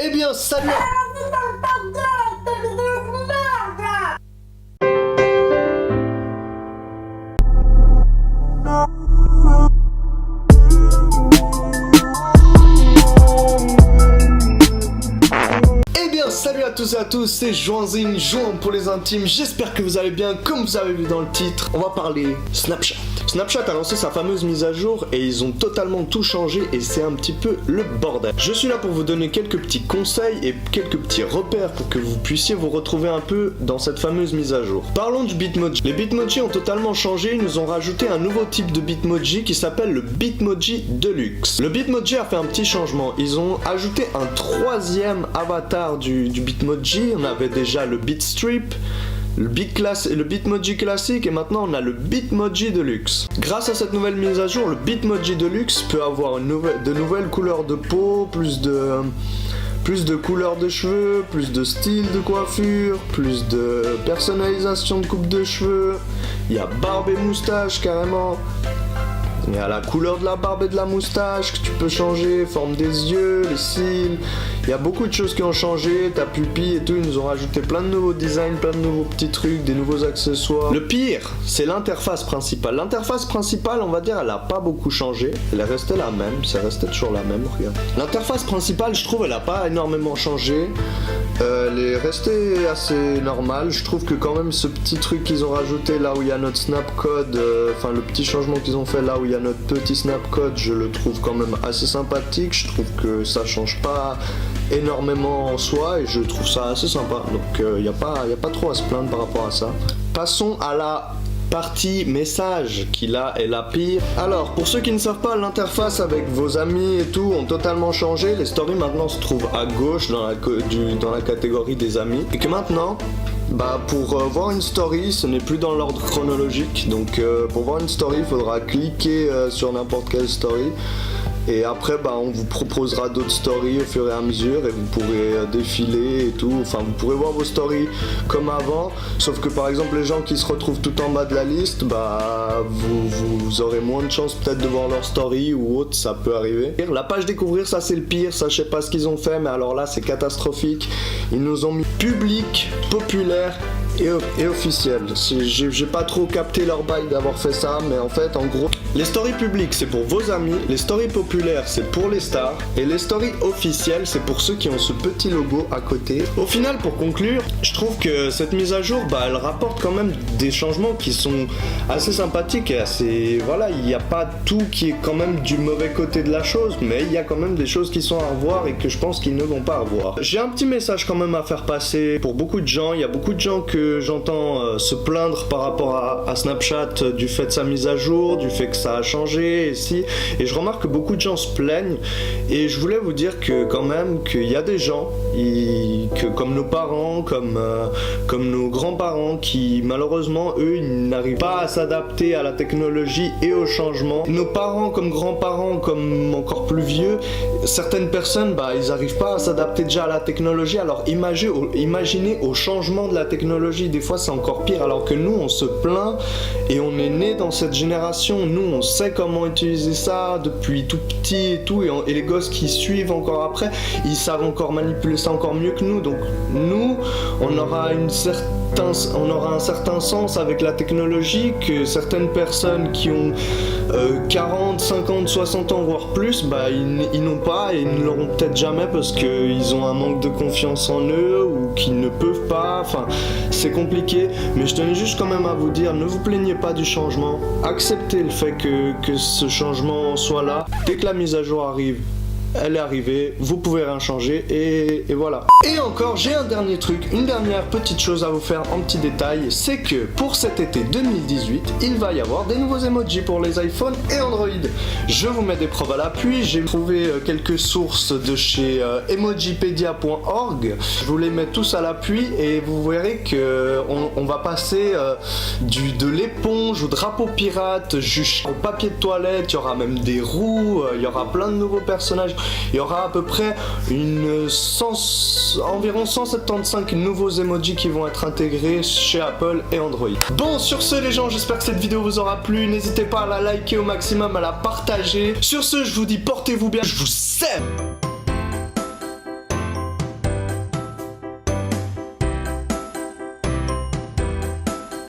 Eh bien, salut. Salut à tous et à tous, c'est Joinzine, Join pour les intimes, j'espère que vous allez bien. Comme vous avez vu dans le titre, on va parler Snapchat. Snapchat a lancé sa fameuse mise à jour et ils ont totalement tout changé et c'est un petit peu le bordel. Je suis là pour vous donner quelques petits conseils et quelques petits repères pour que vous puissiez vous retrouver un peu dans cette fameuse mise à jour. Parlons du Bitmoji. Les Bitmoji ont totalement changé, ils nous ont rajouté un nouveau type de Bitmoji qui s'appelle le Bitmoji Deluxe. Le Bitmoji a fait un petit changement, ils ont ajouté un troisième avatar du Bitmoji. On avait déjà le Bitstrip, le Bitmoji classique et maintenant on a le Bitmoji Deluxe. Grâce à cette nouvelle mise à jour, le Bitmoji Deluxe peut avoir de nouvelles couleurs de peau, plus de couleurs de cheveux, plus de style de coiffure, plus de personnalisation de coupe de cheveux. Il y a barbe et moustache carrément. Il y a la couleur de la barbe et de la moustache que tu peux changer, forme des yeux, les cils. Il y a beaucoup de choses qui ont changé, ta pupille et tout. Ils nous ont rajouté plein de nouveaux designs, plein de nouveaux petits trucs, des nouveaux accessoires. Le pire, c'est l'interface principale. L'interface principale, on va dire, elle a pas beaucoup changé. Elle est restée la même, c'est resté toujours la même, regarde. L'interface principale, je trouve, elle a pas énormément changé. Elle est restée assez normale. Je trouve que quand même ce petit truc qu'ils ont rajouté là où il y a notre snapcode, enfin le petit changement qu'ils ont fait là où il y a notre petit snapcode, je le trouve quand même assez sympathique. Je trouve que ça change pas énormément en soi et je trouve ça assez sympa. Donc il n'y a pas trop à se plaindre par rapport à ça. Passons à la partie message qui là est la pire. Alors pour ceux qui ne savent pas, l'interface avec vos amis et tout ont totalement changé. Les stories maintenant se trouvent à gauche dans la catégorie des amis et que maintenant pour voir une story, ce n'est plus dans l'ordre chronologique. Donc pour voir une story, il faudra cliquer sur n'importe quelle story. Et après, on vous proposera d'autres stories au fur et à mesure et vous pourrez défiler et tout. Enfin, vous pourrez voir vos stories comme avant. Sauf que par exemple, les gens qui se retrouvent tout en bas de la liste, vous aurez moins de chance peut-être de voir leur story ou autre, ça peut arriver. La page découvrir, ça c'est le pire. Ça, je sais pas ce qu'ils ont fait, mais alors là, c'est catastrophique. Ils nous ont mis public, populaire et officiel. J'ai pas trop capté leur bail d'avoir fait ça, mais en fait, en gros, les stories publiques c'est pour vos amis, les stories populaires c'est pour les stars, et les stories officielles c'est pour ceux qui ont ce petit logo à côté. Au final, pour conclure, je trouve que cette mise à jour, elle rapporte quand même des changements qui sont assez sympathiques et assez, voilà, il n'y a pas tout qui est quand même du mauvais côté de la chose, mais il y a quand même des choses qui sont à revoir et que je pense qu'ils ne vont pas revoir. J'ai un petit message quand même à faire passer pour beaucoup de gens. Il y a beaucoup de gens que j'entends se plaindre par rapport à Snapchat du fait de sa mise à jour, du fait que ça a changé et je remarque que beaucoup de gens se plaignent et je voulais vous dire que quand même qu'il y a des gens comme nos parents, comme nos grands-parents qui malheureusement eux ils n'arrivent pas à s'adapter à la technologie et au changement. Nos parents comme grands-parents, comme encore plus vieux, certaines personnes ils n'arrivent pas à s'adapter déjà à la technologie, alors imaginez au changement de la technologie. Des fois c'est encore pire, alors que nous on se plaint et on est né dans cette génération, nous on sait comment utiliser ça depuis tout petit et tout, et les gosses qui suivent encore après, ils savent encore manipuler ça encore mieux que nous, donc nous on aura un certain sens avec la technologie que certaines personnes qui ont 40, 50, 60 ans voire plus, ils n'ont pas et ils ne l'auront peut-être jamais parce qu'ils ont un manque de confiance en eux ou qu'ils ne peuvent pas, enfin c'est compliqué, mais je tenais juste quand même à vous dire, ne vous plaignez pas du changement, acceptez le fait que ce changement soit là. Dès que la mise à jour arrive, elle est arrivée, vous pouvez rien changer et voilà. Et encore, j'ai un dernier truc, une dernière petite chose à vous faire en petit détail, c'est que pour cet été 2018, il va y avoir des nouveaux emojis pour les iPhones et Android. Je vous mets des preuves à l'appui, j'ai trouvé quelques sources de chez emojipedia.org, je vous les mets tous à l'appui et vous verrez que on va passer de l'éponge au drapeau pirate jusqu'au papier de toilette, il y aura même des roues, il y aura plein de nouveaux personnages. Il y aura à peu près environ 175 nouveaux emojis qui vont être intégrés chez Apple et Android. Bon, sur ce les gens, j'espère que cette vidéo vous aura plu. N'hésitez pas à la liker au maximum, à la partager. Sur ce, je vous dis portez-vous bien, je vous aime.